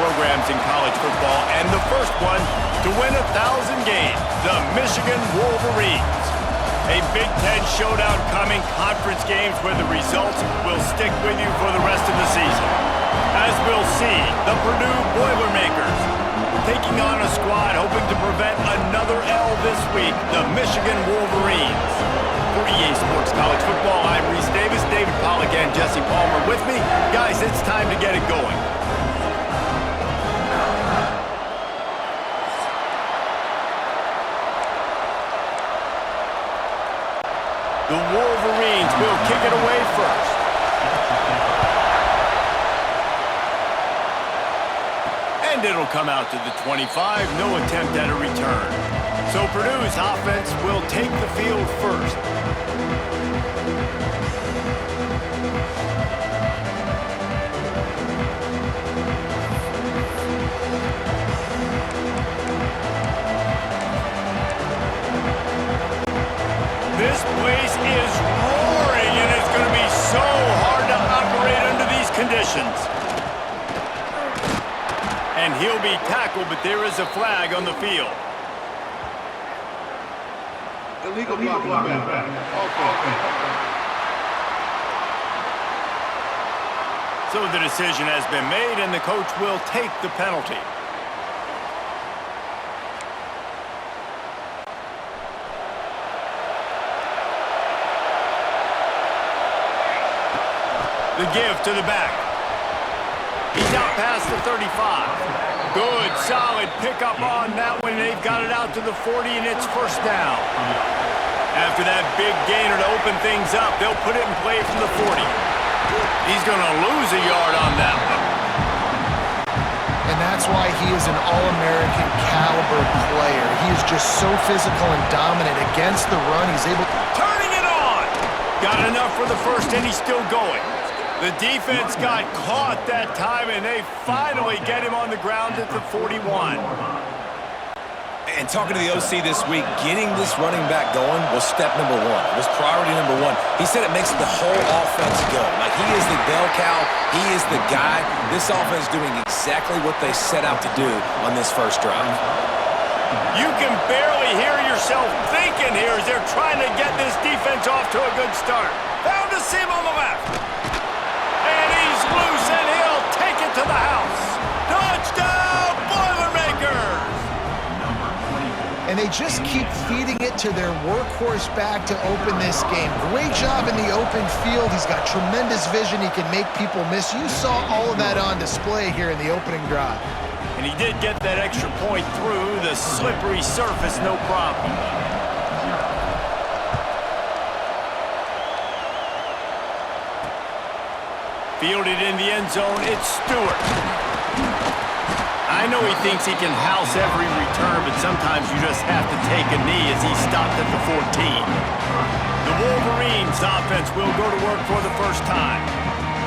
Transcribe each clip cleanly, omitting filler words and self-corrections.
programs in college football, and the first one to win 1,000 games, the Michigan Wolverines. A Big Ten showdown coming, conference games where the results will stick with you for the rest of the season. As we'll see, the Purdue Boilermakers taking on a squad hoping to prevent another L this week, the Michigan Wolverines. For EA Sports College Football, I'm Reese Davis, David Pollack, and Jesse Palmer with me. Guys, it's time to get it going. The Wolverines will kick it away first. And it'll come out to the 25, no attempt at a return. So Purdue's offense will take the field first. This place is roaring, and it's going to be so hard to operate under these conditions. And he'll be tackled, but there is a flag on the field. Illegal blocking. Okay. So the decision has been made, and the coach will take the penalty. The give to the back. He's out past the 35. Good, solid pickup on that one. They've got it out to the 40, and it's first down. After that big gainer to open things up, they'll put it in play from the 40. He's going to lose a yard on that one. And that's why he is an All-American caliber player. He is just so physical and dominant against the run. He's able... Turning it on! Got enough for the first, and he's still going. The defense got caught that time, and they finally get him on the ground at the 41. And talking to the OC this week, getting this running back going was step number one. It was priority number one. He said it makes the whole offense go. Like, he is the bell cow. He is the guy. This offense is doing exactly what they set out to do on this first drive. You can barely hear yourself thinking here as they're trying to get this defense off to a good start. Found a seam on the left. Loose, and he'll take it to the house. Touchdown, Boilermakers! And they just keep feeding it to their workhorse back to open this game. Great job in the open field. He's got tremendous vision. He can make people miss. You saw all of that on display here in the opening drive. And he did get that extra point through the slippery surface, no problem. Fielded in the end zone, it's Stewart. I know he thinks he can house every return, but sometimes you just have to take a knee as he stopped at the 14. The Wolverines offense will go to work for the first time.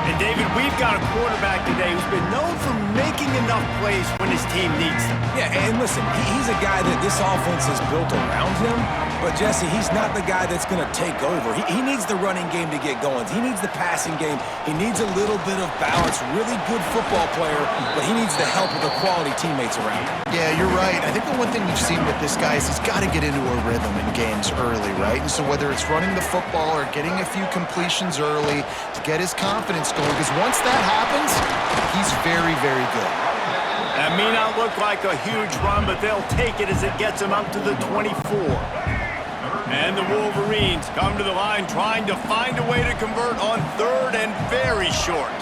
And David, we've got a quarterback today who's been known for making enough plays when his team needs them. Yeah, and listen, he's a guy that this offense is built around him. But, Jesse, he's not the guy that's going to take over. He needs the running game to get going. He needs the passing game. He needs a little bit of balance. Really good football player, but he needs the help of the quality teammates around him. Yeah, you're right. I think the one thing we've seen with this guy is he's got to get into a rhythm in games early, right? And so whether it's running the football or getting a few completions early to get his confidence going, because once that happens, he's very, very good. That may not look like a huge run, but they'll take it as it gets them up to the 24. And the Wolverines come to the line trying to find a way to convert on third and very short.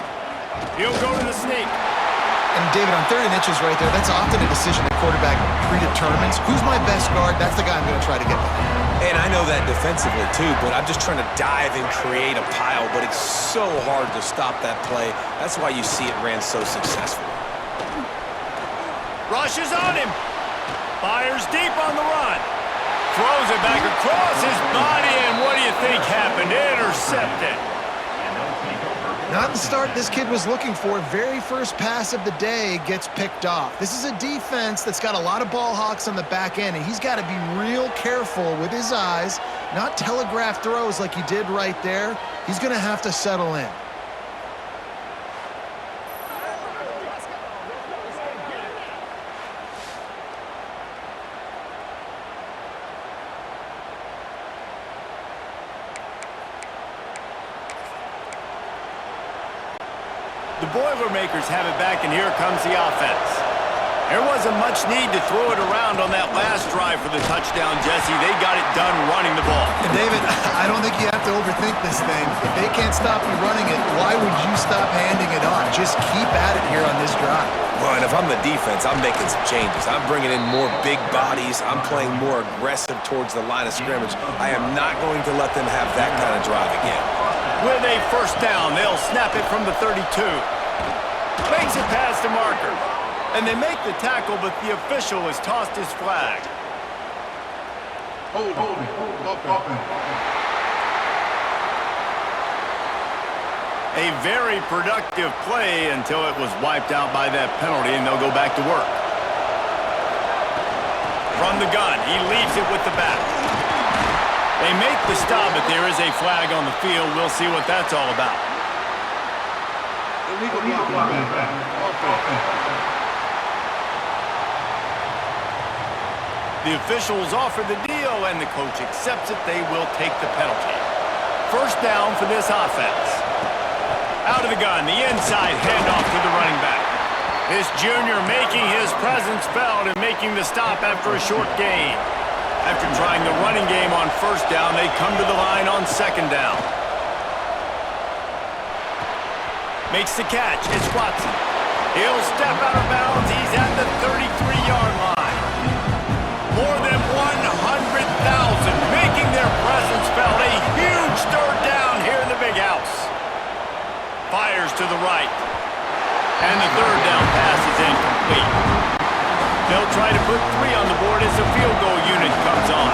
He'll go to the sneak. And David, on 3rd and inches right there, that's often a decision the quarterback predetermines. Who's my best guard? That's the guy I'm going to try to get behind. And I know that defensively too, but I'm just trying to dive and create a pile, but it's so hard to stop that play. That's why you see it ran so successfully. Rushes on him. Fires deep on the run. Throws it back across his body, and what do you think happened? Intercepted. Not the start this kid was looking for. Very first pass of the day gets picked off. This is a defense that's got a lot of ball hawks on the back end, and he's got to be real careful with his eyes, not telegraph throws like he did right there. He's going to have to settle in. Boilermakers have it back, and here comes the offense. There wasn't much need to throw it around on that last drive for the touchdown, Jesse. They got it done running the ball. And David, I don't think you have to overthink this thing. If they can't stop you running it, why would you stop handing it on? Just keep at it here on this drive. Well, and if I'm the defense, I'm making some changes. I'm bringing in more big bodies. I'm playing more aggressive towards the line of scrimmage. I am not going to let them have that kind of drive again. With a first down, they'll snap it from the 32. Makes it past the marker. And they make the tackle, but the official has tossed his flag. Hold it. A very productive play until it was wiped out by that penalty, and they'll go back to work. From the gun, he leaves it with the back. They make the stop, but there is a flag on the field. We'll see what that's all about. Illegal block. The officials offer the deal, and the coach accepts it. They will take the penalty. First down for this offense. Out of the gun, the inside handoff to the running back. This junior making his presence felt and making the stop after a short gain. After trying the running game on first down, they come to the line on second down. Makes the catch. It's Watson. He'll step out of bounds. He's at the 33-yard line. More than 100,000 making their presence felt. A huge third down here in the big house. Fires to the right. And the third down pass is incomplete. They'll try to put 3 on the board as the field goal unit comes on.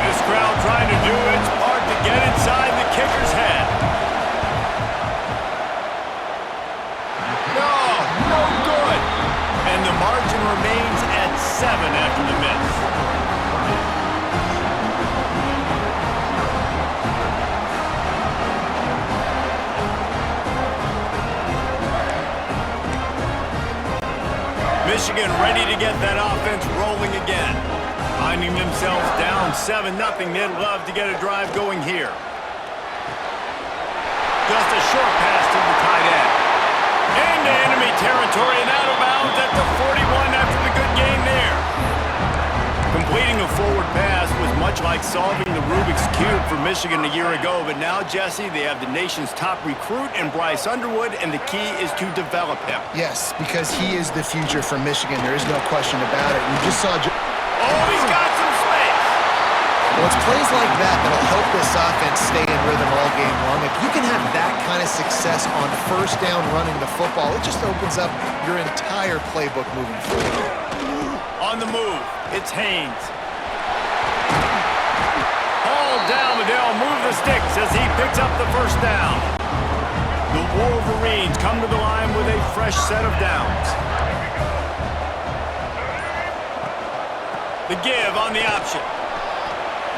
This crowd trying to do its part to get inside the kicker's head. No good. And the margin remains at 7 after the miss. Michigan ready to get that offense rolling again. Finding themselves down 7-0, they'd love to get a drive going here. Just a short pass to the tight end. Into enemy territory and out of bounds at the 41 after the good game there. Completing a forward pass was much like solving the Rubik's Cube for Michigan a year ago, but now, Jesse, they have the nation's top recruit in Bryce Underwood, and the key is to develop him. Yes, because he is the future for Michigan. There is no question about it. We just saw... He's got some space! Well, it's plays like that that'll help this offense stay in rhythm all game long. If you can have that kind of success on first down running the football, it just opens up your entire playbook moving forward. On the move, it's Haynes. Hauled down, but they'll move the sticks as he picks up the first down. The Wolverines come to the line with a fresh set of downs. The give on the option.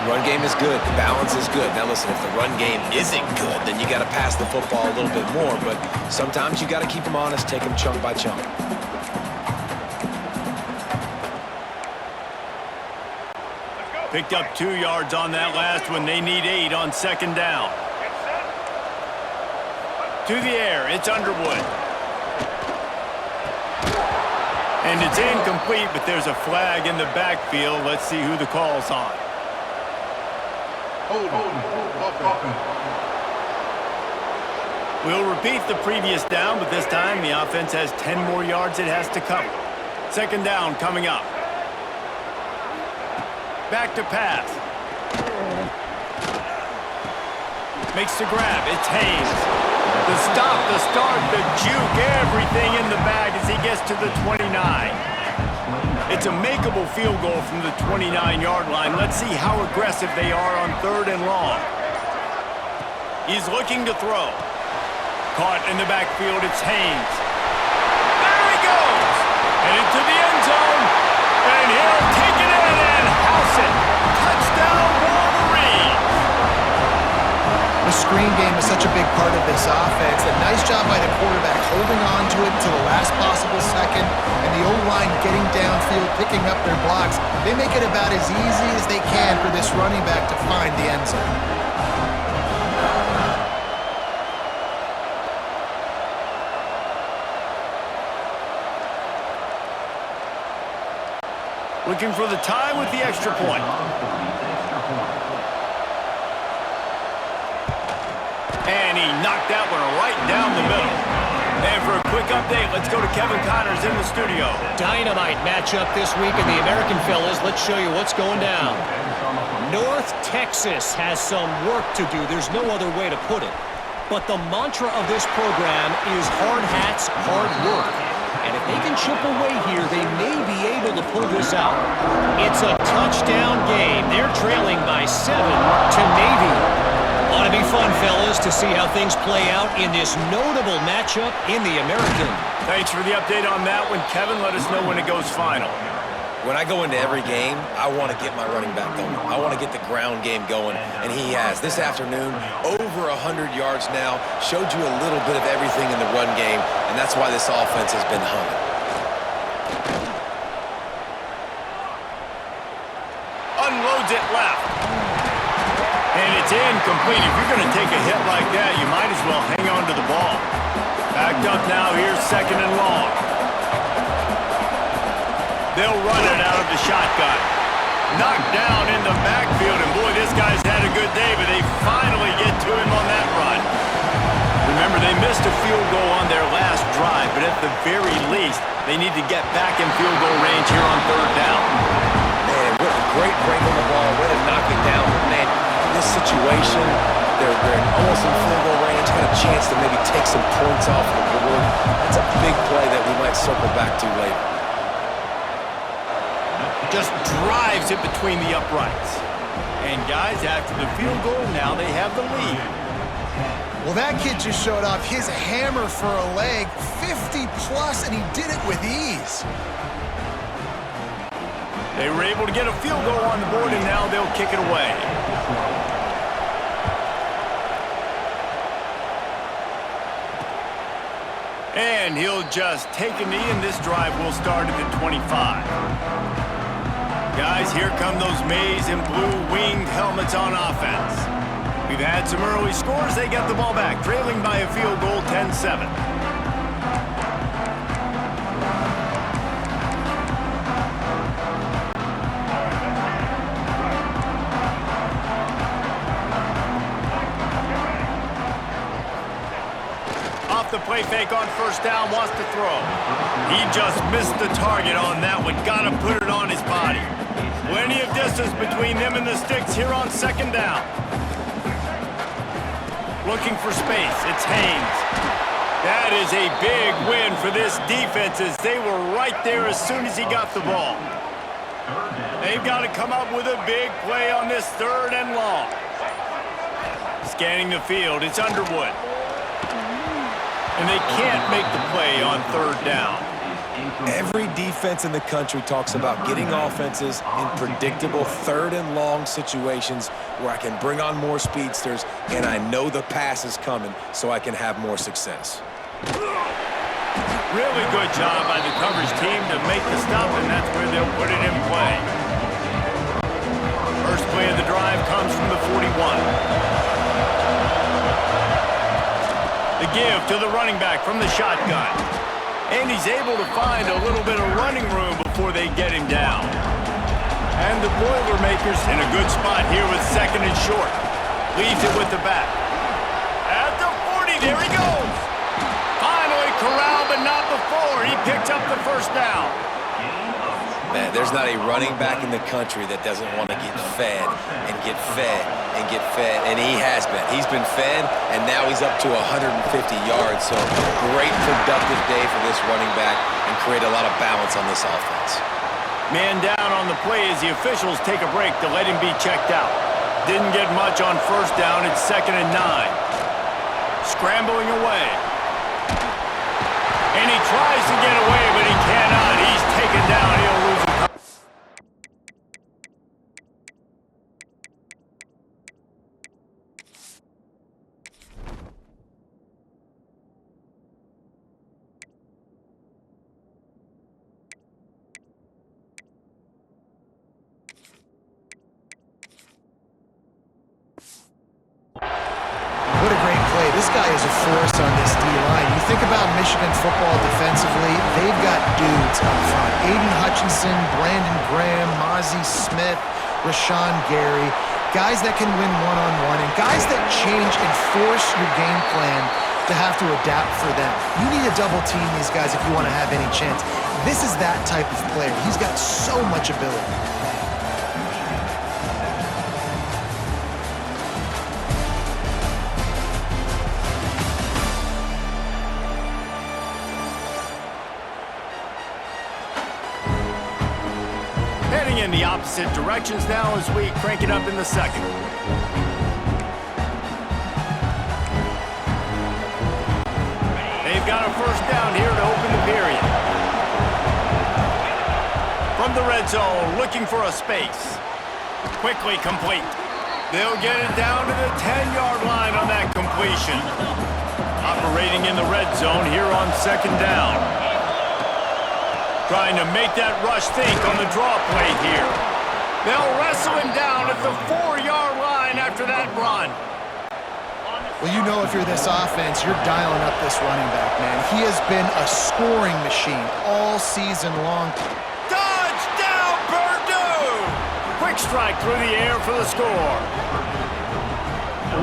Run game is good. The balance is good. Now listen, if the run game isn't good, then you got to pass the football a little bit more. But sometimes you got to keep them honest, take them chunk by chunk. Picked up 2 yards on that last one. They need 8 on second down. To the air, it's Underwood. And it's incomplete, but there's a flag in the backfield. Let's see who the call's on. We'll repeat the previous down, but this time the offense has 10 more yards it has to cover. Second down coming up. Back to pass. Makes the grab. It's Haynes. The stop, the start, the juke, everything in the bag as he gets to the 29. It's a makeable field goal from the 29-yard line. Let's see how aggressive they are on third and long. He's looking to throw. Caught in the backfield, it's Haynes. There he goes! Headed to the end zone, and he'll take it in and house it. Touchdown, Wolverines! The screen game is such a big part of this offense. A nice job by the quarterback holding on to it to the last possible second, and the O-line getting downfield, picking up their blocks. They make it about as easy as they can for this running back to find the end zone. Looking for the tie with the extra point. And he knocked that one right down the middle. And for a quick update, let's go to Kevin Connors in the studio. Dynamite matchup this week in the American, fellas. Let's show you what's going down. North Texas has some work to do. There's no other way to put it. But the mantra of this program is hard hats, hard work. And if they can chip away here, they may be able to pull this out. It's a touchdown game. They're trailing by 7 to Navy. Ought to be fun, fellas, to see how things play out in this notable matchup in the American. Thanks for the update on that one, Kevin. Let us know when it goes final. When I go into every game, I want to get my running back going. I want to get the ground game going, and he has. This afternoon, over 100 yards now, showed you a little bit of everything in the run game, and that's why this offense has been humming. Unloads it left. And it's incomplete. If you're going to take a hit like that, you might as well hang on to the ball. Backed up now, here's 2nd and long. They'll run it out of the shotgun. Knocked down in the backfield, and boy, this guy's had a good day, but they finally get to him on that run. Remember, they missed a field goal on their last drive, but at the very least, they need to get back in field goal range here on 3rd down. Man, what a great break on the ball. Way to knock it down. But man, in this situation, they're almost in field goal range, got a chance to maybe take some points off the board. That's a big play that we might circle back to later. Just drives it between the uprights. And guys, after the field goal, now they have the lead. Well, that kid just showed off his hammer for a leg, 50+, and he did it with ease. They were able to get a field goal on the board, and now they'll kick it away. And he'll just take a knee, and this drive will start at the 25. Guys, here come those maize and blue winged helmets on offense. We've had some early scores. They get the ball back, trailing by a field goal, 10-7. Off the play fake on 1st down, wants to throw. He just missed the target on that one. Got to put it on his body. Plenty of distance between them and the sticks here on 2nd down. Looking for space. It's Haynes. That is a big win for this defense as they were right there as soon as he got the ball. They've got to come up with a big play on this 3rd and long. Scanning the field, it's Underwood. And they can't make the play on 3rd down. Every defense in the country talks about getting offenses in predictable 3rd and long situations where I can bring on more speedsters and I know the pass is coming so I can have more success. Really good job by the coverage team to make the stop, and that's where they'll put it in play. First play of the drive comes from the 41. The give to the running back from the shotgun. And he's able to find a little bit of running room before they get him down. And the Boilermakers in a good spot here with 2nd and short. Leaves it with the back. At the 40, there he goes. Finally corralled, but not before. He picked up the 1st down. Man, there's not a running back in the country that doesn't want to get fed and get fed and get fed, and he has been. He's been fed, and now he's up to 150 yards, so great productive day for this running back and create a lot of balance on this offense. Man down on the play as the officials take a break to let him be checked out. Didn't get much on 1st down. It's 2nd and 9. Scrambling away. And he tries to get away, but he cannot. He's taken down. He'll lose a couple. What a great play. This guy is a force on this D-line. You think about Michigan football defensively, they've got dudes up front. Aiden Hutchinson, Brandon Graham, Mozzie Smith, Rashawn Gary, guys that can win one-on-one, and guys that change and force your game plan to have to adapt for them. You need to double team these guys if you want to have any chance. This is that type of player. He's got so much ability. Heading in the opposite directions now as we crank it up in the second. They've got a first down here to open the period. From the red zone, looking for a space. Quickly complete. They'll get it down to the 10-yard line on that completion. Operating in the red zone here on second down. Trying to make that rush think on the draw play here. They'll wrestle him down at the 4-yard line after that run. Well, you know if you're this offense, you're dialing up this running back, man. He has been a scoring machine all season long. Touchdown, Purdue! Quick strike through the air for the score.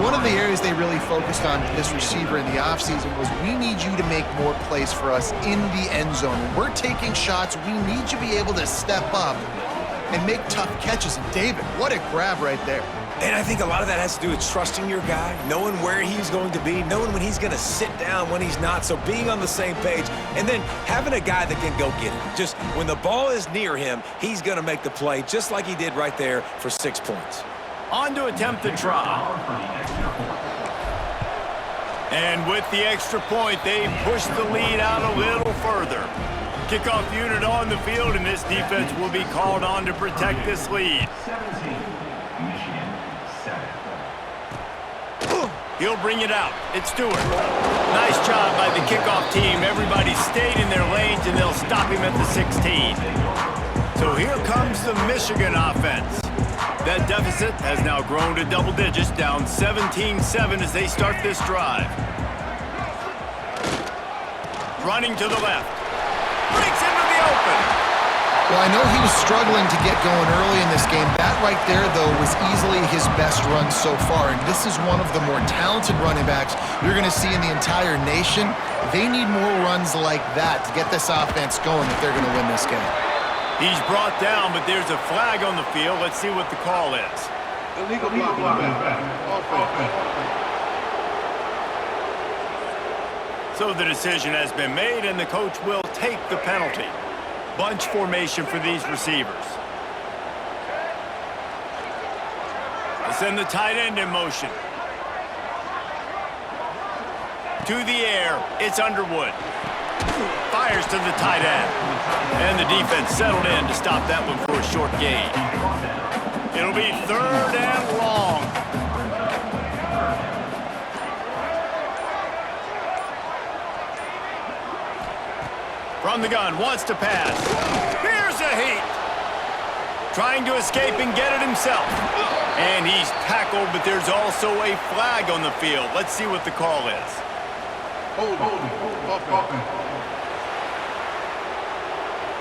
One of the areas they really focused on this receiver in the offseason was we need you to make more plays for us in the end zone. When we're taking shots, we need you to be able to step up and make tough catches. And David, what a grab right there. And I think a lot of that has to do with trusting your guy, knowing where he's going to be, knowing when he's going to sit down, when he's not, so being on the same page, and then having a guy that can go get it. Just when the ball is near him, he's going to make the play, just like he did right there for 6 points. On to attempt the try. And with the extra point, they push the lead out a little further. Kickoff unit on the field, and this defense will be called on to protect this lead. He'll bring it out. It's Stewart. Nice job by the kickoff team. Everybody stayed in their lanes, and they'll stop him at the 16. So here comes the Michigan offense. That deficit has now grown to double digits, down 17-7 as they start this drive. Running to the left. Breaks into the open. Well, I know he was struggling to get going early in this game. That right there, though, was easily his best run so far. And this is one of the more talented running backs you're going to see in the entire nation. They need more runs like that to get this offense going if they're going to win this game. He's brought down, but there's a flag on the field. Let's see what the call is. Illegal blocking back. Offense. So the decision has been made, and the coach will take the penalty. Bunch formation for these receivers. They send the tight end in motion. To the air, it's Underwood. Fires to the tight end. And the defense settled in to stop that one for a short gain. It'll be 3rd and long. From the gun, wants to pass. Here's a heat. Trying to escape and get it himself. And he's tackled, but there's also a flag on the field. Let's see what the call is. Hold.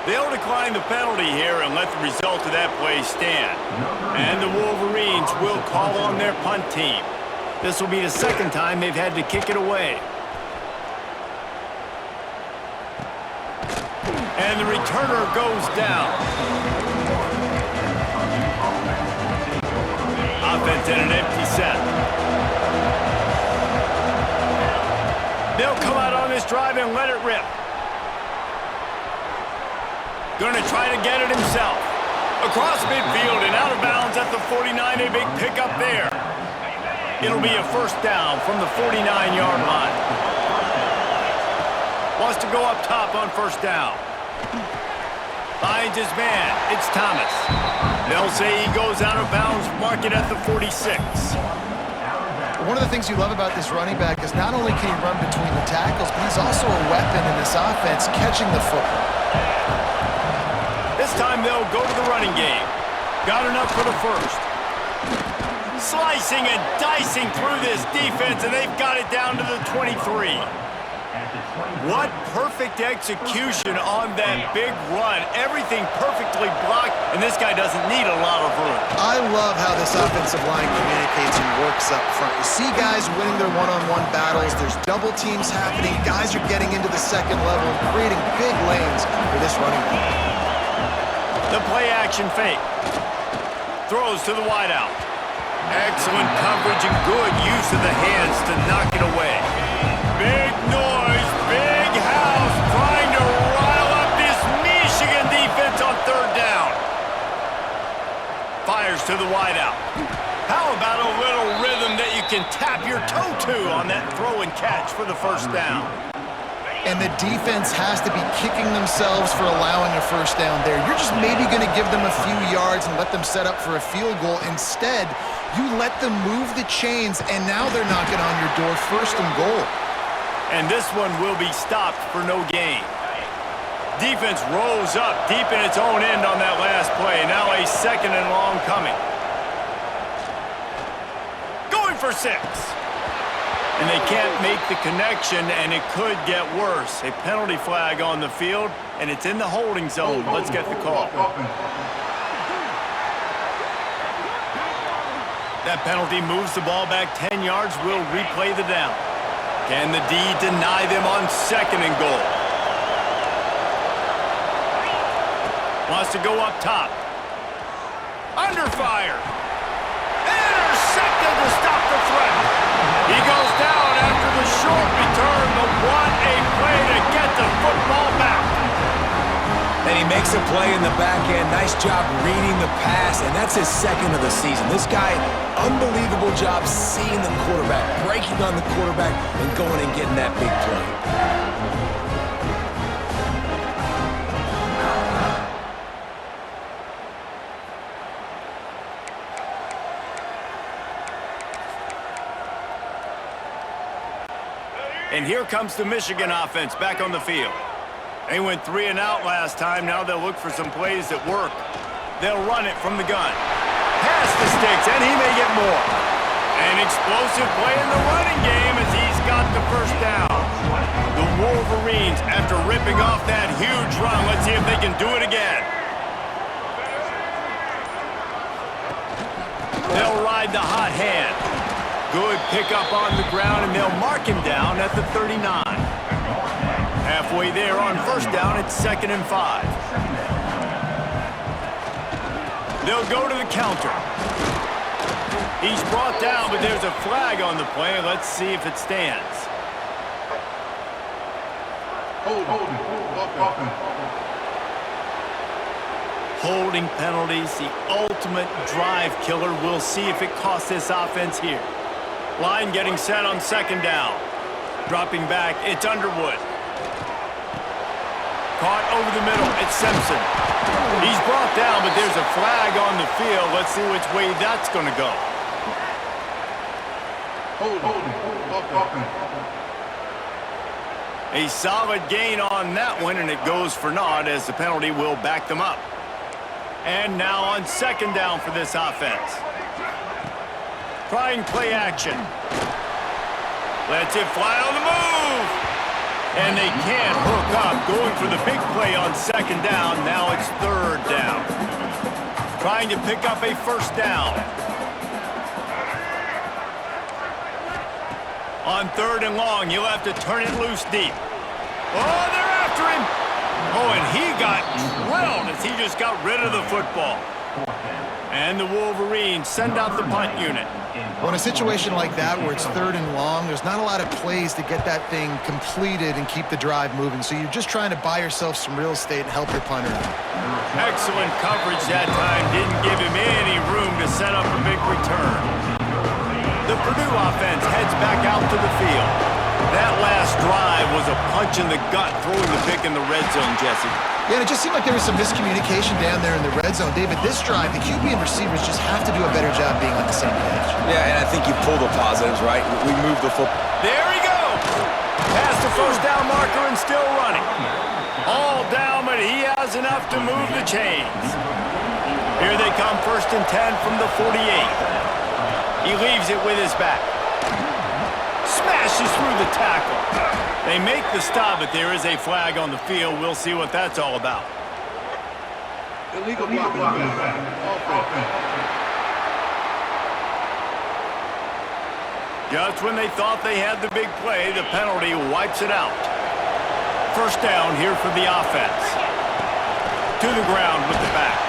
They'll decline the penalty here and let the result of that play stand. And the Wolverines will call on their punt team. This will be the second time they've had to kick it away. And the returner goes down. Offense in an empty set. They'll come out on this drive and let it rip. Going to try to get it himself. Across midfield and out of bounds at the 49. A big pickup there. It'll be a first down from the 49-yard line. Wants to go up top on first down. Finds his man. It's Thomas. They'll say he goes out of bounds, mark it at the 46. One of the things you love about this running back is not only can he run between the tackles, but he's also a weapon in this offense catching the football. This time they'll go to the running game. Got enough for the first. Slicing and dicing through this defense, and they've got it down to the 23. What perfect execution on that big run. Everything perfectly blocked, and this guy doesn't need a lot of room. I love how this offensive line communicates and works up front. You see guys winning their one-on-one battles. There's double teams happening. Guys are getting into the second level and creating big lanes for this running back. The play action fake. Throws to the wideout. Excellent coverage and good use of the hands to knock it away. Big noise, big house, trying to rile up this Michigan defense on third down. Fires to the wideout. How about a little rhythm that you can tap your toe to on that throw and catch for the first down? And the defense has to be kicking themselves for allowing a first down there. You're just maybe going to give them a few yards and let them set up for a field goal. Instead, you let them move the chains, and now they're knocking on your door, first and goal. And this one will be stopped for no gain. Defense rose up deep in its own end on that last play. Now a second and long coming. Going for 6. And they can't make the connection, and it could get worse. A penalty flag on the field, and it's in the holding zone. Let's get the call. That penalty moves the ball back 10 yards. We'll replay the down. Can the D deny them on second and goal? Wants to go up top. Under fire. Intercepted to stop the threat. He goes down after the short return, but what a play to get the football back. And he makes a play in the back end. Nice job reading the pass, and that's his second of the season. This guy, unbelievable job seeing the quarterback, breaking on the quarterback, and going and getting that big play. And here comes the Michigan offense back on the field. They went 3 and out last time. Now they'll look for some plays that work. They'll run it from the gun. Pass the sticks, and he may get more. An explosive play in the running game as he's got the first down. The Wolverines, after ripping off that huge run, let's see if they can do it again. They'll ride the hot hand. Good pickup on the ground, and they'll mark him down at the 39. Halfway there on first down, it's 2nd and 5. They'll go to the counter. He's brought down, but there's a flag on the play. Let's see if it stands. Holding penalties, the ultimate drive killer. We'll see if it costs this offense here. Line getting set on 2nd down. Dropping back, it's Underwood. Caught over the middle, it's Simpson. He's brought down, but there's a flag on the field. Let's see which way that's going to go. A solid gain on that one, and it goes for naught as the penalty will back them up. And now on 2nd down for this offense. Trying play action. Lets it fly on the move. And they can't hook up. Going for the big play on 2nd down. Now it's 3rd down. Trying to pick up a first down. On 3rd and long, you'll have to turn it loose deep. Oh, they're after him. Oh, and he got drilled as he just got rid of the football. And the Wolverines send out the punt unit. Well, in a situation like that where it's 3rd and long, there's not a lot of plays to get that thing completed and keep the drive moving. So you're just trying to buy yourself some real estate and help your punter out. Excellent coverage that time. Didn't give him any room to set up a big return. The Purdue offense heads back out to the field. That last drive was a punch in the gut, throwing the pick in the red zone, Jesse. Yeah, and it just seemed like there was some miscommunication down there in the red zone. David, this drive, the QB and receivers just have to do a better job being on the same page. Yeah, and I think you pull the positives, right? We move the football. There he goes! Past the first down marker and still running. All down, but he has enough to move the chains. Here they come, 1st and 10 from the 48. He leaves it with his back. Smashes through the tackle. They make the stop, but there is a flag on the field. We'll see what that's all about. Illegal blocking. Offense. Just when they thought they had the big play, the penalty wipes it out. First down here for the offense. To the ground with the back.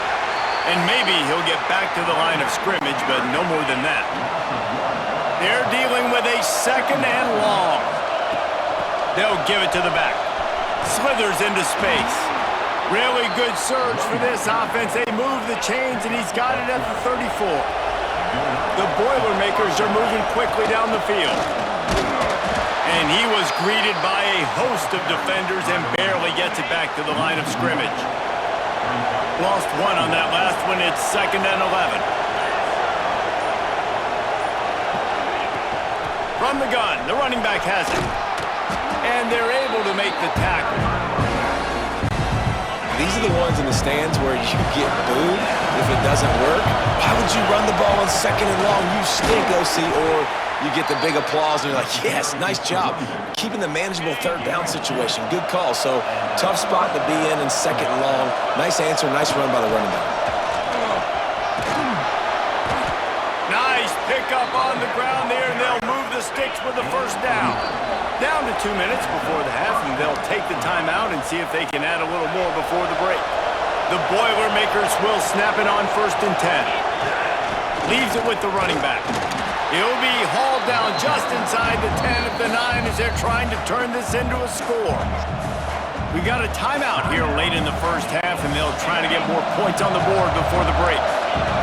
And maybe he'll get back to the line of scrimmage, but no more than that. They're dealing with a second and long. They'll give it to the back. Slithers into space. Really good surge for this offense. They move the chains, and he's got it at the 34. The Boilermakers are moving quickly down the field. And he was greeted by a host of defenders and barely gets it back to the line of scrimmage. Lost one on that last one. It's 2nd and 11. From the gun, the running back has it. And they're able to make the tackle. These are the ones in the stands where you get booed if it doesn't work. Why would you run the ball on 2nd and long? You stink, OC. Or you get the big applause and you're like, yes, nice job. Keeping the manageable 3rd down situation. Good call. So tough spot to be in 2nd and long. Nice answer, nice run by the running back. Nice pickup on the ground there, and they'll move the sticks with the first down. Down to 2 minutes before the half, and they'll take the timeout and see if they can add a little more before the break. The Boilermakers will snap it on 1st and 10. Leaves it with the running back. He'll be hauled down just inside the 10 at the 9 as they're trying to turn this into a score. We got a timeout here late in the first half, and they'll try to get more points on the board before the break.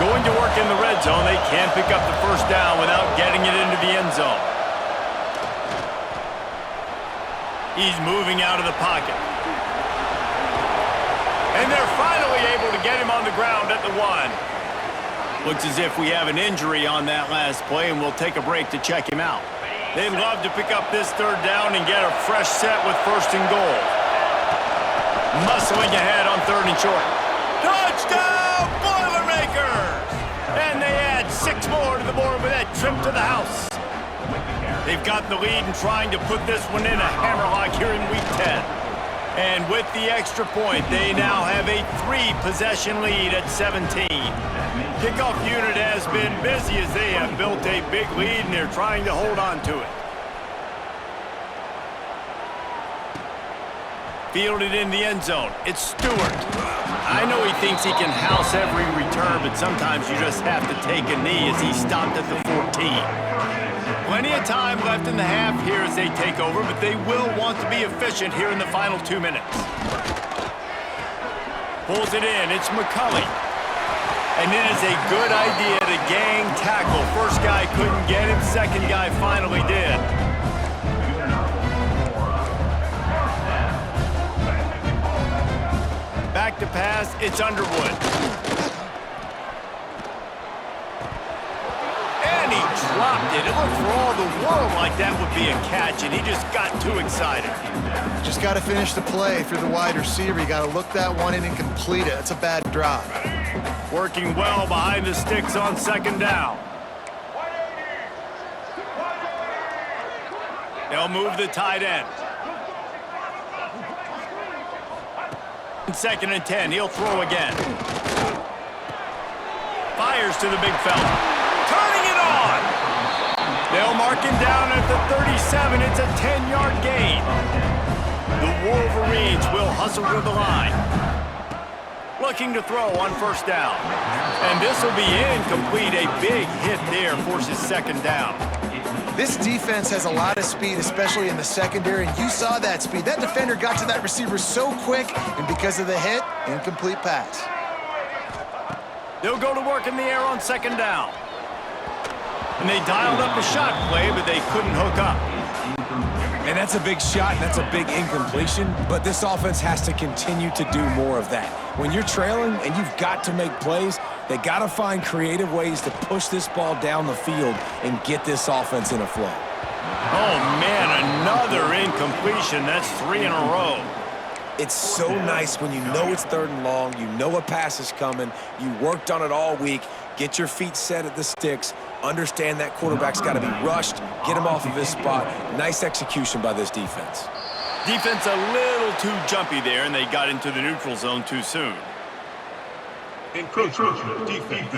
Going to work in the red zone, they can't pick up the first down without getting it into the end zone. He's moving out of the pocket. And they're finally able to get him on the ground at the 1. Looks as if we have an injury on that last play, and we'll take a break to check him out. They'd love to pick up this 3rd down and get a fresh set with 1st and goal. Muscling ahead on 3rd and short. Touchdown, Boilermakers! And they add 6 more to the board with that trip to the house. They've got the lead and trying to put this one in a hammerlock here in Week 10. And with the extra point, they now have a 3-possession lead at 17. Kickoff unit has been busy as they have built a big lead and they're trying to hold on to it. Fielded in the end zone. It's Stewart. I know he thinks he can house every return, but sometimes you just have to take a knee as he stopped at the 14. Plenty of time left in the half here as they take over, but they will want to be efficient here in the final 2 minutes. Pulls it in. It's McCulley. And it is a good idea to gang tackle. First guy couldn't get him. Second guy finally did. Back to pass. It's Underwood. And he dropped it. It looked for all the world like that would be a catch, and he just got too excited. Just got to finish the play through the wide receiver. You got to look that one in and complete it. That's a bad drop. Working well behind the sticks on 2nd down. They'll move the tight end. 2nd and 10. He'll throw again. Fires to the big fella. Turning it on. They'll mark him down at the 37. It's a 10-yard gain. The Wolverines will hustle to the line. Looking to throw on 1st down. And this will be incomplete. A big hit there forces 2nd down. This defense has a lot of speed, especially in the secondary, and you saw that speed. That defender got to that receiver so quick, and because of the hit, incomplete pass. They'll go to work in the air on 2nd down. And they dialed up a shot play, but they couldn't hook up. And that's a big shot, and that's a big incompletion, but this offense has to continue to do more of that. When you're trailing and you've got to make plays, they got to find creative ways to push this ball down the field and get this offense in a flow. Oh, man, another incompletion. That's 3 in a row. It's so nice when you know it's 3rd and long, you know a pass is coming, you worked on it all week, Get your feet set at the sticks. Understand that quarterback's got to be rushed. Get him off of his spot. Nice execution by this defense. Defense a little too jumpy there, and they got into the neutral zone too soon. Encroachment, defense.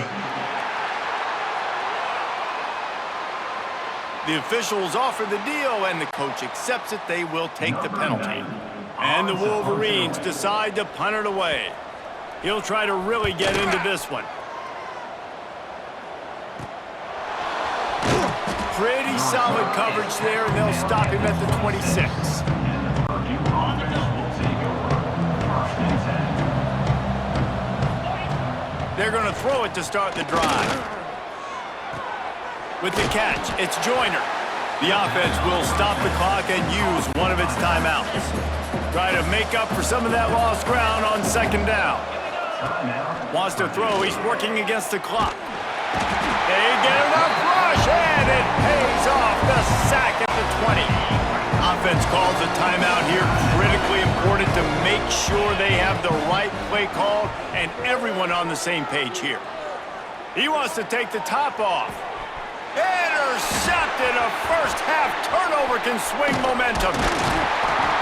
The officials offer the deal, and the coach accepts it. They will take the penalty. And the Wolverines decide to punt it away. He'll try to really get into this one. Pretty solid coverage there, and they'll stop him at the 26. They're going to throw it to start the drive. With the catch, it's Joyner. The offense will stop the clock and use one of its timeouts. Try to make up for some of that lost ground on second down. Wants to throw, he's working against the clock. They get enough rush, and it pays off. The sack at the 20. Offense calls a timeout here. Critically important to make sure they have the right play called and everyone on the same page here. He wants to take the top off. Intercepted. A first-half turnover can swing momentum.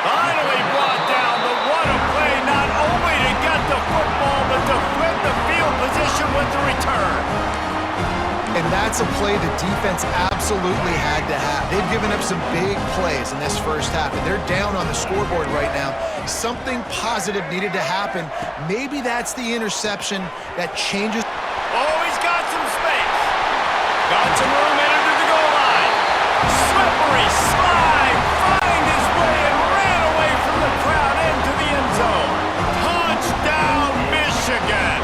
Finally brought down. The what a play, not only to get the football, but to flip the field position with the return. And that's a play the defense absolutely had to have. They've given up some big plays in this first half, and they're down on the scoreboard right now. Something positive needed to happen. Maybe that's the interception that changes. Oh, he's got some space. Got some room headed to the goal line. Slippery slide. Find his way and ran away from the crowd into the end zone. Touchdown, Michigan.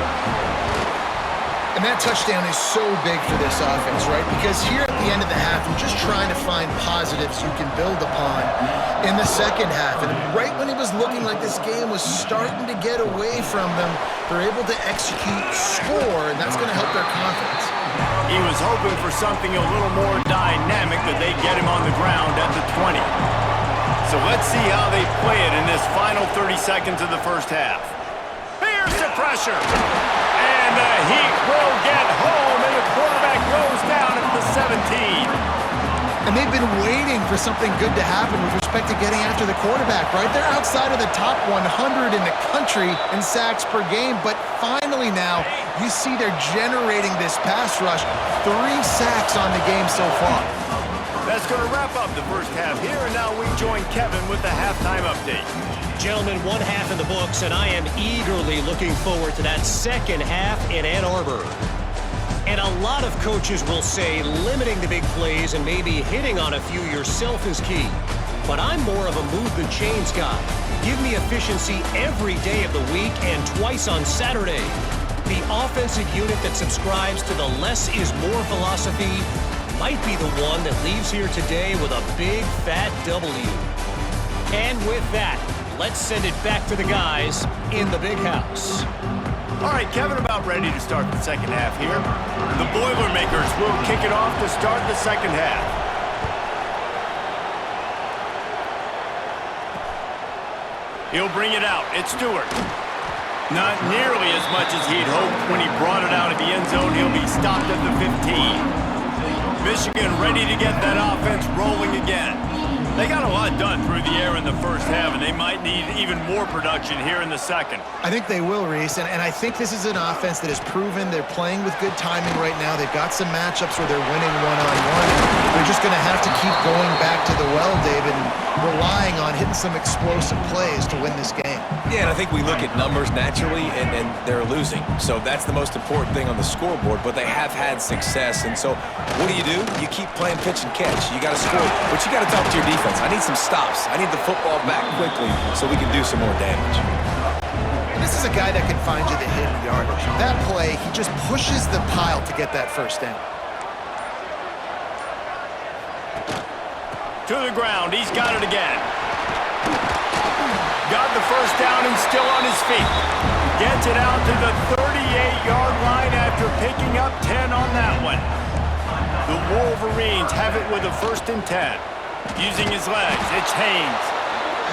And that touchdown is so big for this offense, right? Because here at the end of the half, we're just trying to find positives you can build upon in the second half. And right when it was looking like this game was starting to get away from them, they're able to execute, score, and that's going to help their confidence. He was hoping for something a little more dynamic, that they get him on the ground at the 20. So let's see how they play it in this final 30 seconds of the first half. Here's the pressure. And the Heat will get home, and the quarterback goes down at the 17. And they've been waiting for something good to happen with respect to getting after the quarterback, right? They're outside of the top 100 in the country in sacks per game, but finally now you see they're generating this pass rush. 3 sacks on the game so far. That's going to wrap up the first half here, and now we join Kevin with the halftime update. Gentlemen, one half in the books, and I am eagerly looking forward to that second half in Ann Arbor. And a lot of coaches will say limiting the big plays and maybe hitting on a few yourself is key. But I'm more of a move the chains guy. Give me efficiency every day of the week and twice on Saturday. The offensive unit that subscribes to the less is more philosophy might be the one that leaves here today with a big fat W. And with that, let's send it back to the guys in the big house. All right, Kevin, about ready to start the second half here. The Boilermakers will kick it off to start the second half. He'll bring it out. It's Stewart. Not nearly as much as he'd hoped when he brought it out of the end zone. He'll be stopped at the 15. Michigan ready to get that offense rolling again. They got a lot done through the air in the first half, and they might need even more production here in the second. I think they will, Reese, and I think this is an offense that has proven they're playing with good timing right now. They've got some matchups where they're winning one-on-one. They're just going to have to keep going back to the well, David, and relying on hitting some explosive plays to win this game. Yeah, and I think we look at numbers naturally, and they're losing. So that's the most important thing on the scoreboard, but they have had success. And so what do? You keep playing pitch and catch. You got to score, but you got to talk to your defense. I need some stops. I need the football back quickly so we can do some more damage. And this is a guy that can find you the hidden yardage. That play, he just pushes the pile to get that first down. To the ground. He's got it again. Got the first down and still on his feet. Gets it out to the 38-yard line after picking up 10 on that one. The Wolverines have it with a 1st and 10. Using his legs, it's Haynes.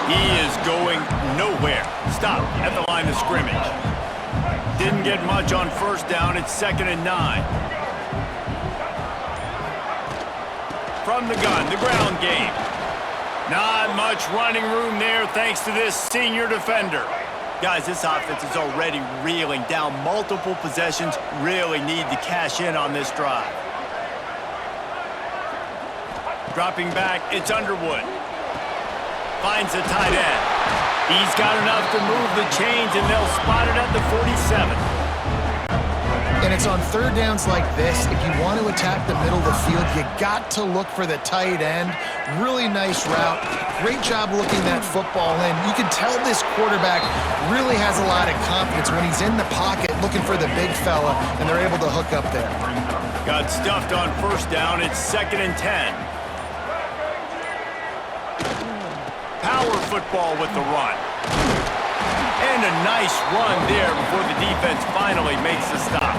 He is going nowhere. Stop at the line of scrimmage. Didn't get much on first down. It's 2nd and 9. From the gun, the ground game. Not much running room there thanks to this senior defender. Guys, this offense is already reeling down multiple possessions. Really need to cash in on this drive. Dropping back, it's Underwood. Finds the tight end. He's got enough to move the chains, and they'll spot it at the 47. And it's on third downs like this. If you want to attack the middle of the field, you got to look for the tight end. Really nice route. Great job looking that football in. You can tell this quarterback really has a lot of confidence when he's in the pocket looking for the big fella, and they're able to hook up there. Got stuffed on first down. It's 2nd and 10. Power football with the run. And a nice run there before the defense finally makes the stop.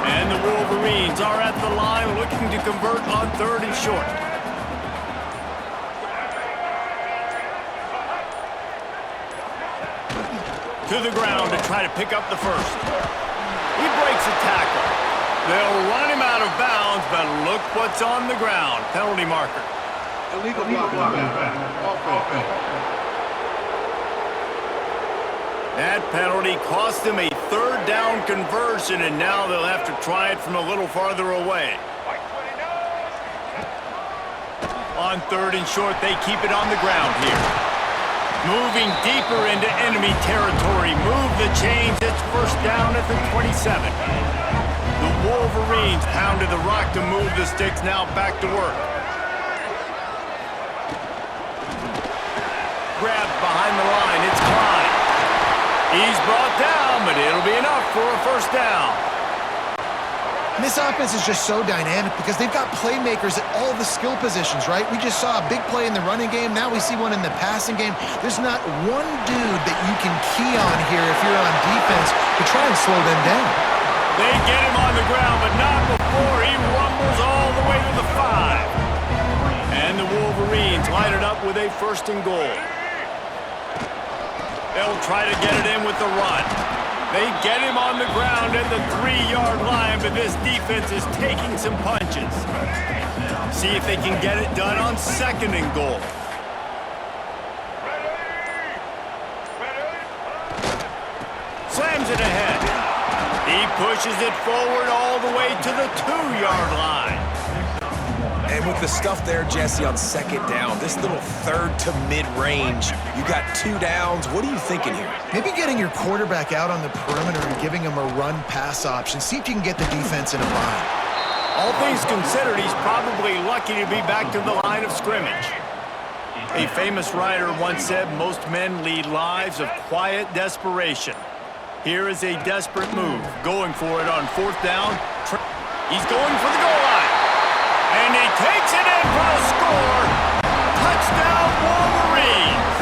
And the Wolverines are at the line looking to convert on 3rd and short. To the ground to try to pick up the first. He breaks a tackle. They'll run him out of bounds, but look what's on the ground. Penalty marker. Illegal blocking. Offense. That penalty cost them a 3rd down conversion, and now they'll have to try it from a little farther away. On 3rd and short, they keep it on the ground here. Moving deeper into enemy territory. Move the chains. It's 1st down at the 27. The Wolverines pounded the rock to move the sticks. Now back to work. Grabbed behind the line. It's Klein. He's brought down, but it'll be enough for a 1st down. And this offense is just so dynamic because they've got playmakers at all the skill positions, right? We just saw a big play in the running game. Now we see one in the passing game. There's not one dude that you can key on here if you're on defense to try and slow them down. They get him on the ground, but not before he rumbles all the way to the 5. And the Wolverines line it up with a 1st and goal. They'll try to get it in with the run. They get him on the ground at the 3-yard line, but this defense is taking some punches. See if they can get it done on 2nd and goal. Slams it ahead. He pushes it forward all the way to the 2-yard line. And with the stuff there, Jesse, on 2nd down, this little 3rd to mid-range, you got 2 downs. What are you thinking here? Maybe getting your quarterback out on the perimeter and giving him a run-pass option. See if you can get the defense in a bind. All things considered, he's probably lucky to be back to the line of scrimmage. A famous writer once said, most men lead lives of quiet desperation. Here is a desperate move. Going for it on 4th down. He's going for the goal line. And he takes it in for a score. Touchdown, Wolverines.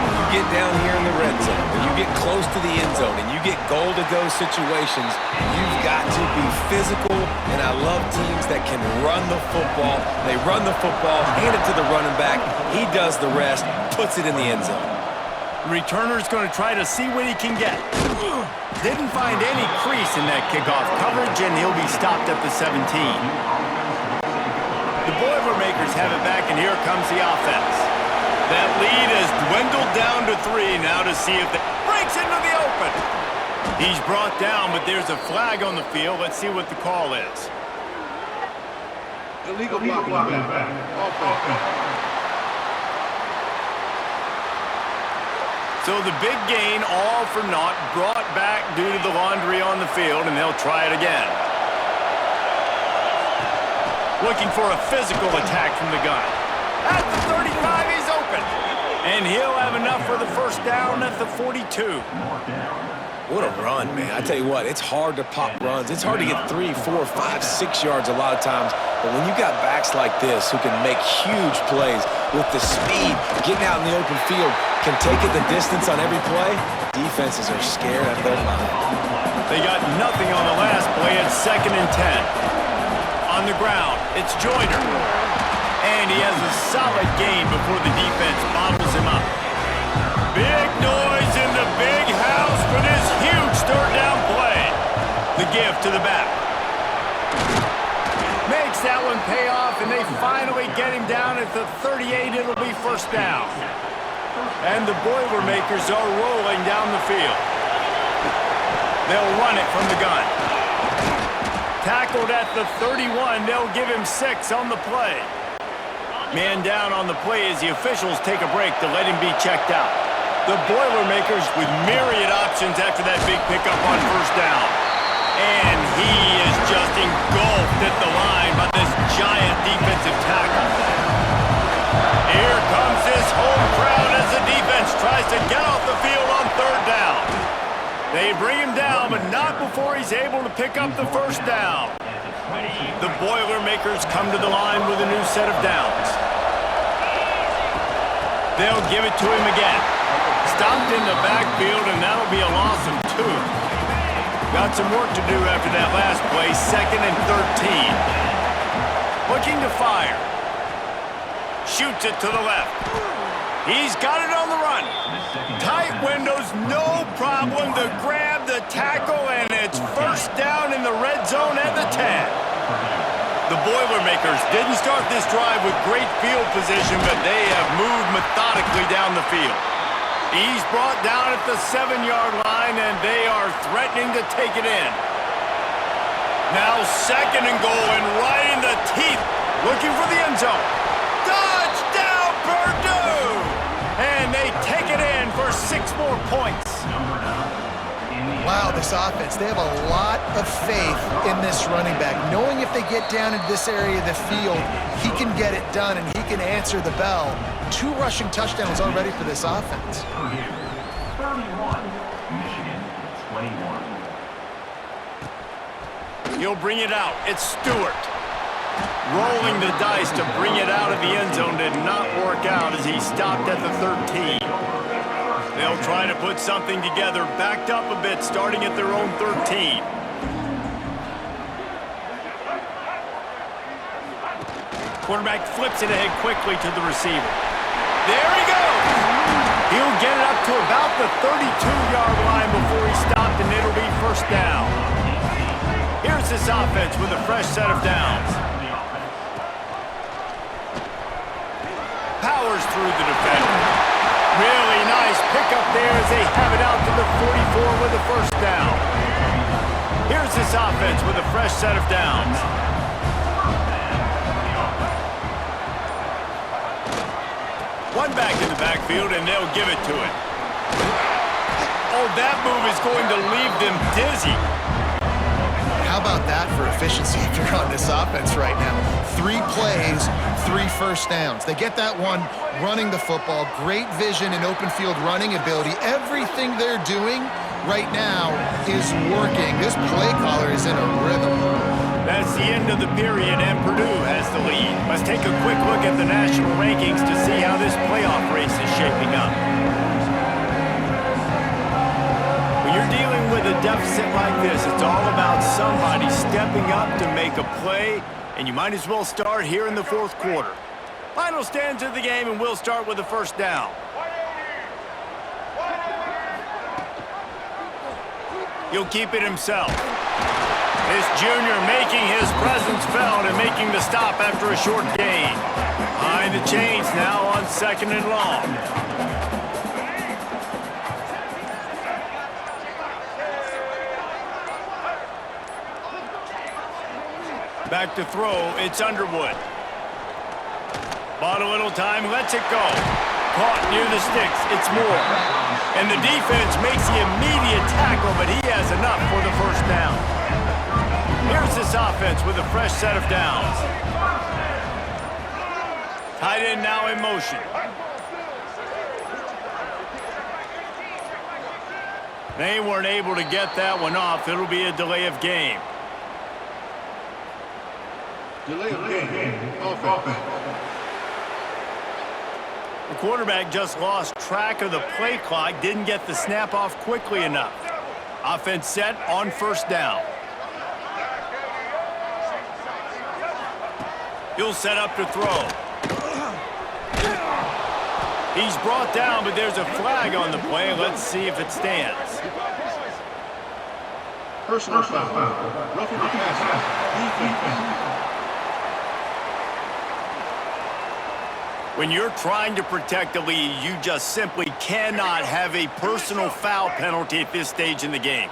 You get down here in the red zone, and you get close to the end zone, and you get goal-to-go situations, you've got to be physical, and I love teams that can run the football. They run the football, hand it to the running back. He does the rest, puts it in the end zone. The returner's going to try to see what he can get. Didn't find any crease in that kickoff coverage, and he'll be stopped at the 17. The Boilermakers have it back, and here comes the offense. That lead has dwindled down to 3 now to see if it breaks into the open. He's brought down, but there's a flag on the field. Let's see what the call is. Illegal blocking. Offense. So the big gain, all for naught, brought back due to the laundry on the field, and they'll try it again. Looking for a physical attack from the gun. At the 35, he's open. And he'll have enough for the 1st down at the 42. What a run, man. I tell you what, it's hard to pop runs. It's hard to get 3, 4, 5, 6 yards a lot of times. But when you got backs like this who can make huge plays with the speed, getting out in the open field, can take it the distance on every play, defenses are scared out of their mind. They got nothing on the last play. It's 2nd and 10. On the ground, it's Joyner. And he has a solid gain before the defense bottles him up. Big noise in the big house. The give to the back. Makes that one pay off, and they finally get him down at the 38. It'll be first down. And the Boilermakers are rolling down the field. They'll run it from the gun. Tackled at the 31. They'll give him 6 on the play. Man down on the play as the officials take a break to let him be checked out. The Boilermakers with myriad options after that big pickup on first down. And he is just engulfed at the line by this giant defensive tackle. Here comes this home crowd as the defense tries to get off the field on third down. They bring him down, but not before he's able to pick up the first down. The Boilermakers come to the line with a new set of downs. They'll give it to him again. Stopped in the backfield, and that'll be a loss of 2. Got some work to do after that last play, 2nd and 13. Looking to fire. Shoots it to the left. He's got it on the run. Tight windows, no problem to grab the tackle, and it's first down in the red zone at the 10. The Boilermakers didn't start this drive with great field position, but they have moved methodically down the field. He's brought down at the 7-yard line, and they are threatening to take it in. Now 2nd and goal, and right in the teeth, looking for the end zone. Touchdown, Purdue! And they take it in for 6 more points. Wow, this offense, they have a lot of faith in this running back. Knowing if they get down into this area of the field, he can get it done and he can answer the bell. 2 rushing touchdowns already for this offense. 31, Michigan, 21. He'll bring it out. It's Stewart. Rolling the dice to bring it out of the end zone did not work out as he stopped at the 13. They'll try to put something together, backed up a bit, starting at their own 13. Quarterback flips it ahead quickly to the receiver. There he goes! He'll get it up to about the 32-yard line before he stopped, and it'll be first down. Here's this offense with a fresh set of downs. Powers through the defender. Really nice pickup there as they have it out to the 44 with a first down. Here's this offense with a fresh set of downs. One back in the backfield, and they'll give it to him. Oh, that move is going to leave them dizzy. How about that for efficiency if you're on this offense right now? 3 plays, 3 first downs. They get that one running the football, great vision and open field running ability. Everything they're doing right now is working. This play caller is in a rhythm. That's the end of the period, and Purdue has the lead. Let's take a quick look at the national rankings to see how this playoff race is shaping up. When you're dealing with a deficit like this, it's all about somebody stepping up to make a play, and you might as well start here in the 4th quarter. Final stands of the game, and we'll start with the first down. He'll keep it himself. This junior making his presence felt and making the stop after a short gain. Behind the chains now on 2nd and long. Back to throw, it's Underwood. Bought a little time, lets it go. Caught near the sticks, it's Moore. And the defense makes the immediate tackle, but he has enough for the first down. Here's this offense with a fresh set of downs. Tight end now in motion. They weren't able to get that one off. It'll be a delay of game. Delay of game. Offense. The quarterback just lost track of the play clock, didn't get the snap off quickly enough. Offense set on first down. He'll set up to throw. He's brought down, but there's a flag on the play. Let's see if it stands. Personal foul. Roughing the passer. Defense. When you're trying to protect a lead, you just simply cannot have a personal foul penalty at this stage in the game.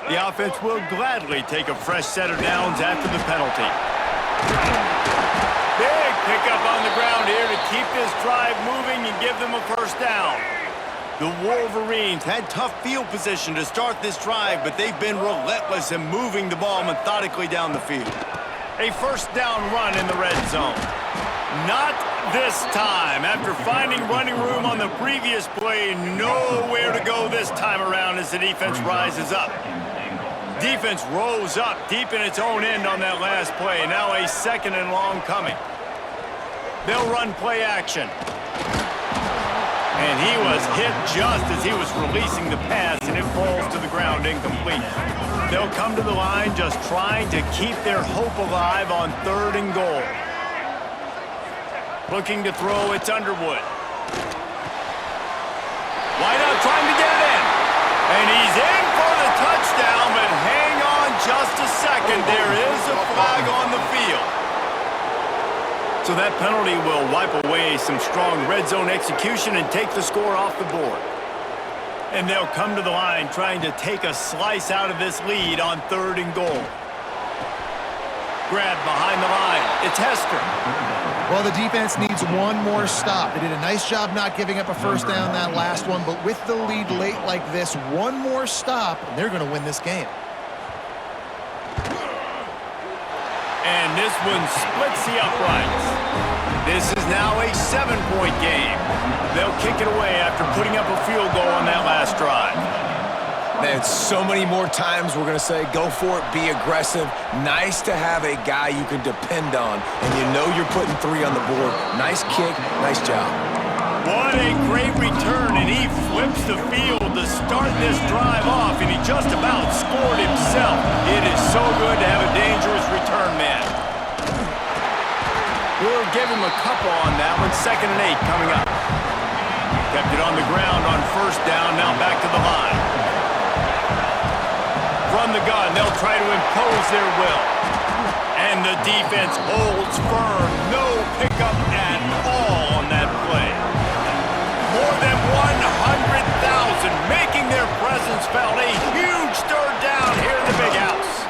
The offense will gladly take a fresh set of downs after the penalty. Big pickup on the ground here to keep this drive moving and give them a first down. The Wolverines had tough field position to start this drive, but they've been relentless in moving the ball methodically down the field. A first down run in the red zone. Not this time. After finding running room on the previous play, nowhere to go this time around as the defense rises up. Defense rose up deep in its own end on that last play. Now a second and long coming. They'll run play action. And he was hit just as he was releasing the pass, and it falls to the ground incomplete. They'll come to the line just trying to keep their hope alive on 3rd and goal. Looking to throw, it's Underwood. Wide out, trying to get it in. And he's in for the touchdown, but hang on just a second. There is a flag on the field. So that penalty will wipe away some strong red zone execution and take the score off the board. And they'll come to the line trying to take a slice out of this lead on 3rd and goal. Grab behind the line. It's Hester. Well, the defense needs one more stop. They did a nice job not giving up a first down that last one, but with the lead late like this, one more stop, and they're going to win this game. And this one splits the uprights. This is now a 7-point game. They'll kick it away after putting up a field goal on that last drive. Man, so many more times we're going to say, go for it, be aggressive. Nice to have a guy you can depend on, and you know you're putting 3 on the board. Nice kick, nice job. What a great return, and he flips the field to start this drive off, and he just about scored himself. It is so good to have a dangerous return man. We'll give him a couple on that one. 2nd and 8 coming up. Kept it on the ground on first down, now back to the line. From the gun, they'll try to impose their will. And the defense holds firm. No pickup at all on that play. More than 100,000 making their presence felt. A huge 3rd down here in the big house.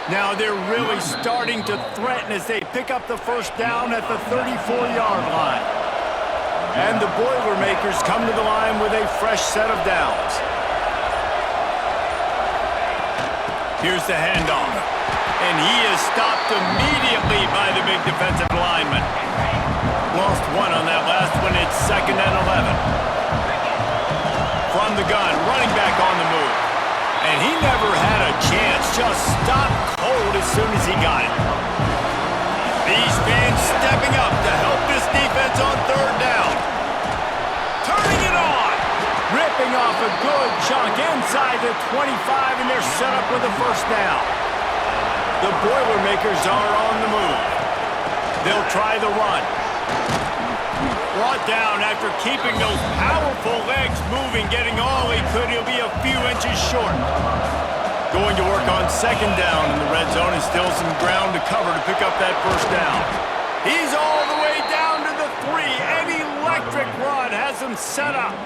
Now they're really starting to threaten as they pick up the first down at the 34-yard line. And the Boilermakers come to the line with a fresh set of downs. Here's the handoff. And he is stopped immediately by the big defensive lineman. Lost one on that last one. It's 2nd and 11. From the gun, running back on the move. And he never had a chance. Just stopped cold as soon as he got it. These fans stepping up to help this defense on 3rd down. Turning it on. Ripping off a good chunk inside the 25, and they're set up with a first down. The Boilermakers are on the move. They'll try the run. Brought down after keeping those powerful legs moving, getting all he could. He'll be a few inches short. Going to work on 2nd down in the red zone, and still some ground to cover to pick up that first down. He's all the way down to the 3. An electric run has him set up.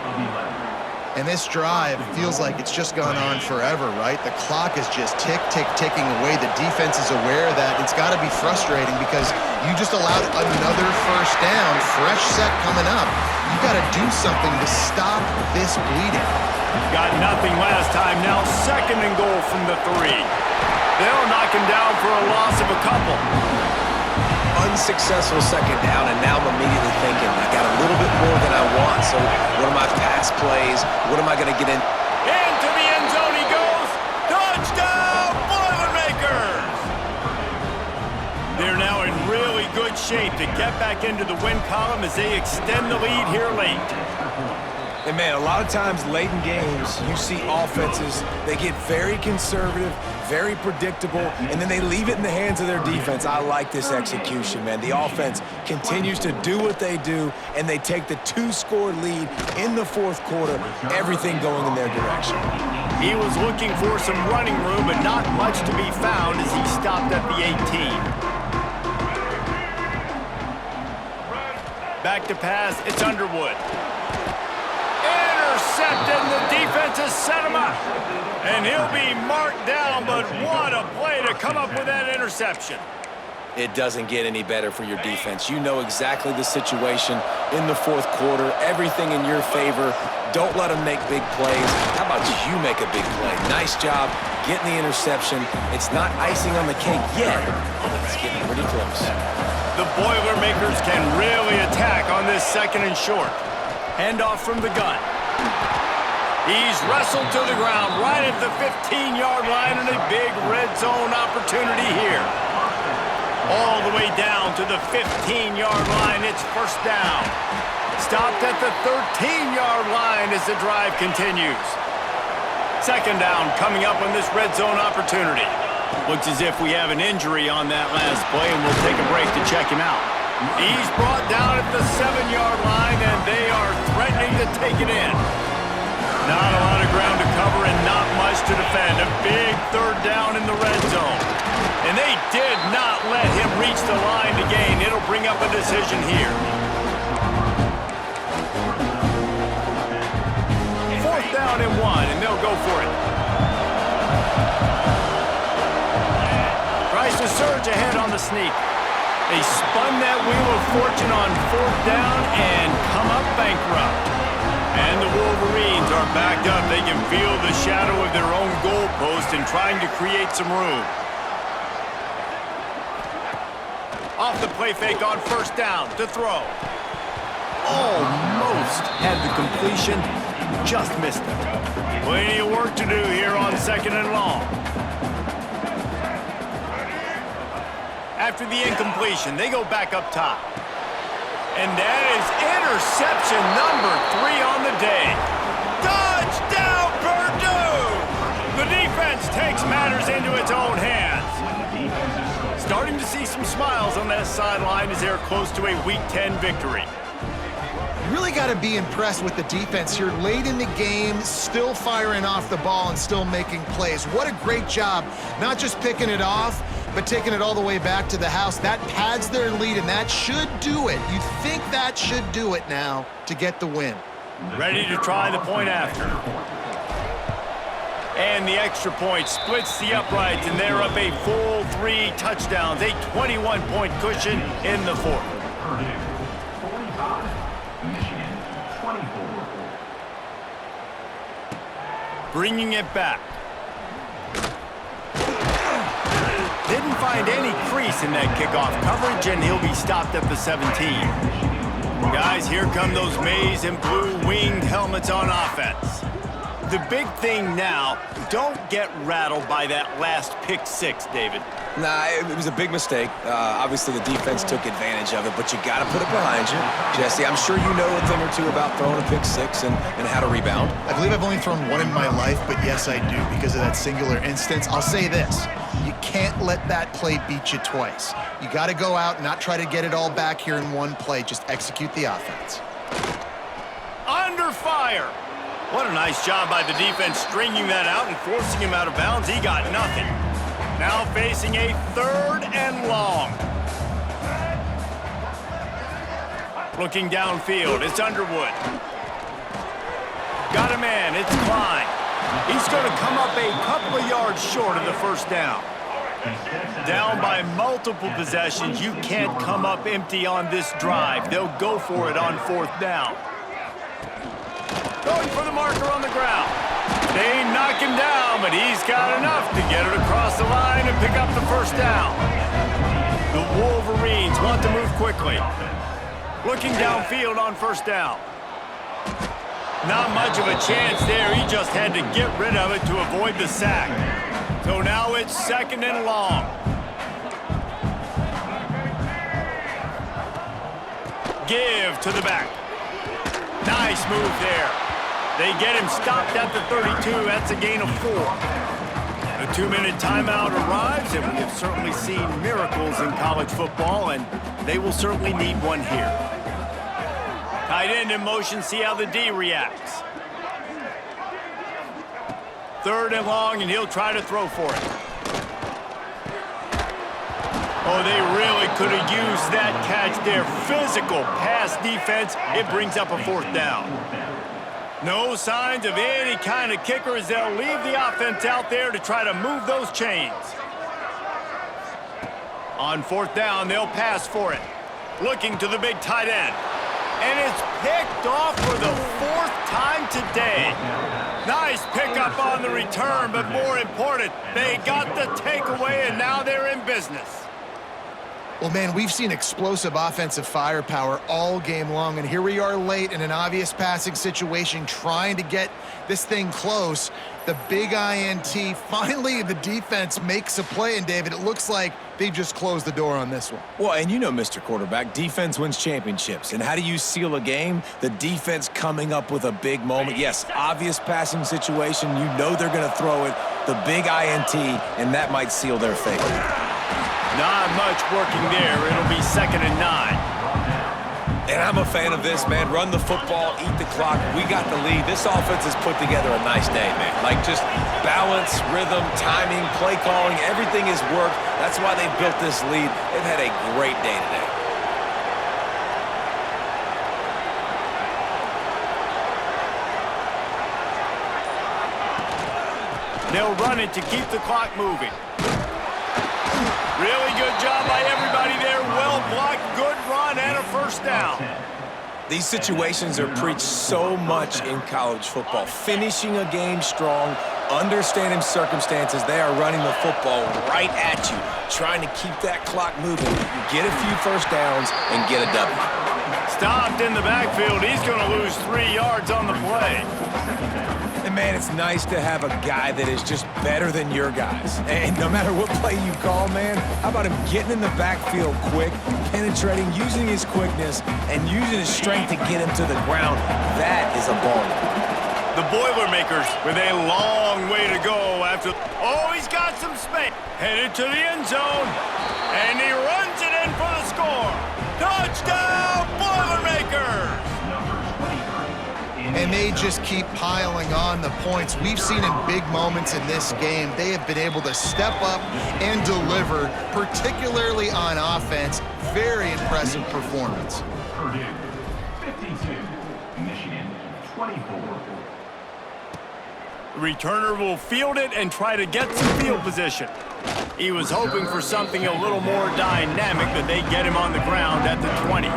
And this drive feels like it's just gone on forever, right? The clock is just ticking away. The defense is aware that it's got to be frustrating because you just allowed another first down, fresh set coming up. You got to do something to stop this bleeding. Got nothing last time. Now 2nd and goal from the 3. They'll knock him down for a loss of a couple. Unsuccessful 2nd down, and now I'm immediately thinking, I got a little bit more than I want, so what are my pass plays? What am I going to get in? Into the end zone he goes. Touchdown, Boilermakers! They're now in really good shape to get back into the win column as they extend the lead here late. And, man, a lot of times late in games, you see offenses, they get very conservative, very predictable, and then they leave it in the hands of their defense. I like this execution, man. The offense continues to do what they do, and they take the 2-score lead in the fourth quarter, everything going in their direction. He was looking for some running room, but not much to be found as he stopped at the 18. Back to pass, it's Underwood. Intercepted, and the defense has set him up. And he'll be marked down, but what a play to come up with that interception. It doesn't get any better for your defense. You know exactly the situation in the fourth quarter, everything in your favor. Don't let them make big plays. How about you make a big play? Nice job getting the interception. It's not icing on the cake yet, but it's getting pretty close. The Boilermakers can really attack on this 2nd and short. Handoff from the gun. He's wrestled to the ground right at the 15-yard line, and a big red zone opportunity here. All the way down to the 15-yard line, it's 1st down. Stopped at the 13-yard line as the drive continues. 2nd down coming up on this red zone opportunity. Looks as if we have an injury on that last play, and we'll take a break to check him out. He's brought down at the 7-yard line, and they are threatening to take it in. Not a lot of ground to cover and not much to defend. A big 3rd down in the red zone. And they did not let him reach the line to gain. It'll bring up a decision here. 4th down and 1, and they'll go for it. Tries to surge ahead on the sneak. They spun that wheel of fortune on 4th down and come up bankrupt. And the Wolverines are backed up. They can feel the shadow of their own goalpost and trying to create some room. Off the play fake on 1st down to throw. Almost had the completion, just missed it. Plenty of work to do here on 2nd and long. After the incompletion, they go back up top. And that is interception number 3 on the day. Touchdown, Purdue! The defense takes matters into its own hands. Starting to see some smiles on that sideline as they're close to a Week 10 victory. You really got to be impressed with the defense here. Late in the game, still firing off the ball and still making plays. What a great job, not just picking it off, but taking it all the way back to the house. That pads their lead, and that should do it. You think that should do it now to get the win. Ready to try the point after. And the extra point splits the uprights, and they're up a full 3 touchdowns, a 21-point cushion in the 4th. Purdue 45, Michigan 24. Bringing it back. Didn't find any crease in that kickoff coverage, and he'll be stopped at the 17. Guys, here come those maize and blue winged helmets on offense. The big thing now, don't get rattled by that last pick 6, David. Nah, it was a big mistake. Obviously, the defense took advantage of it, but you got to put it behind you. Jesse, I'm sure you know a thing or two about throwing a pick 6 and how to rebound. I believe I've only thrown one in my life, but yes, I do because of that singular instance. I'll say this. You can't let that play beat you twice. You got to go out and not try to get it all back here in one play. Just execute the offense. Under fire. What a nice job by the defense stringing that out and forcing him out of bounds. He got nothing. Now facing a 3rd and long. Looking downfield, it's Underwood. Got a man, it's Klein. He's going to come up a couple of yards short of the 1st down. Down by multiple possessions, you can't come up empty on this drive. They'll go for it on 4th down. Going for the marker on the ground. They knock him down, but he's got enough to get it across the line and pick up the 1st down. The Wolverines want to move quickly. Looking downfield on 1st down. Not much of a chance there. He just had to get rid of it to avoid the sack. So now it's 2nd and long. Give to the back. Nice move there. They get him stopped at the 32. That's a gain of 4. The 2-minute timeout arrives, and we have certainly seen miracles in college football, and they will certainly need one here. Tight end in motion, see how the D reacts. 3rd and long, and he'll try to throw for it. Oh, they really could have used that catch there. Physical pass defense. It brings up a 4th down. No signs of any kind of kicker as they'll leave the offense out there to try to move those chains. On 4th down, they'll pass for it. Looking to the big tight end. And it's picked off for the 4th time today. Nice pickup on the return, but more important, they got the takeaway, and now they're in business. Well, man, we've seen explosive offensive firepower all game long, and here we are late in an obvious passing situation trying to get this thing close. The big INT, finally the defense makes a play, and David, it looks like they just closed the door on this one. Well, and you know, Mr. Quarterback, defense wins championships. And how do you seal a game? The defense coming up with a big moment. Yes, obvious passing situation. You know they're going to throw it. The big INT, and that might seal their fate. Not much working there. It'll be 2nd and 9. And I'm a fan of this, man. Run the football, eat the clock. We got the lead. This offense has put together a nice day, man. Like just balance, rhythm, timing, play calling, everything has worked. That's why they've built this lead. They've had a great day today. They'll run it to keep the clock moving. Really good job by everybody there. Well blocked, good run, and a 1st down. These situations are preached so much in college football. Finishing a game strong, understanding circumstances. They are running the football right at you, trying to keep that clock moving, get a few 1st downs, and get a W. Stopped in the backfield. He's going to lose 3 yards on the play. And, man, it's nice to have a guy that is just better than your guys. And no matter what play you call, man, how about him getting in the backfield quick, penetrating, using his quickness, and using his strength to get him to the ground? That is a ball. The Boilermakers with a long way to go after... Oh, he's got some space. Headed to the end zone. And he runs it in for the score. Touchdown, Boilermakers! And they just keep piling on the points. We've seen in big moments in this game, they have been able to step up and deliver, particularly on offense. Very impressive performance. Purdue, 52. Michigan, 24. The returner will field it and try to get some field position. He was hoping for something a little more dynamic, but they get him on the ground at the 20.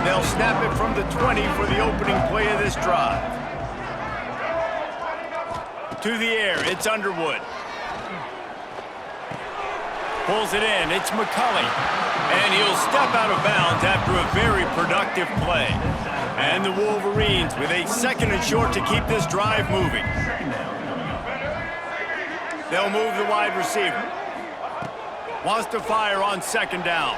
They'll snap it from the 20 for the opening play of this drive. To the air, it's Underwood. Pulls it in, it's McCulley. And he'll step out of bounds after a very productive play. And the Wolverines with a 2nd and short to keep this drive moving. They'll move the wide receiver. Wants to fire on 2nd down.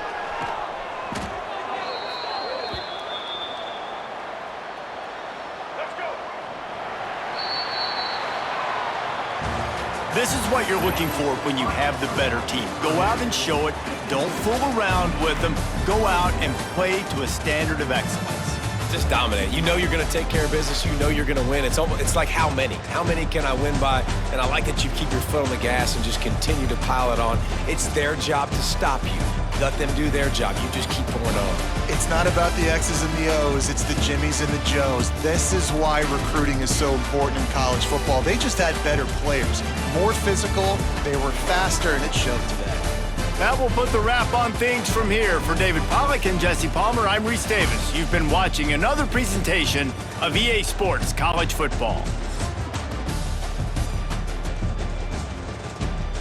This is what you're looking for when you have the better team. Go out and show it. Don't fool around with them. Go out and play to a standard of excellence. Just dominate. You know you're going to take care of business. You know you're going to win. It's like how many? How many can I win by? And I like that you keep your foot on the gas and just continue to pile it on. It's their job to stop you. Let them do their job. You just keep going on. It's not about the X's and the O's. It's the Jimmies and the Joes. This is why recruiting is so important in college football. They just had better players, more physical, they were faster, and it showed today. That will put the wrap on things from here. For David Pollack and Jesse Palmer, I'm Reese Davis. You've been watching another presentation of EA Sports College Football.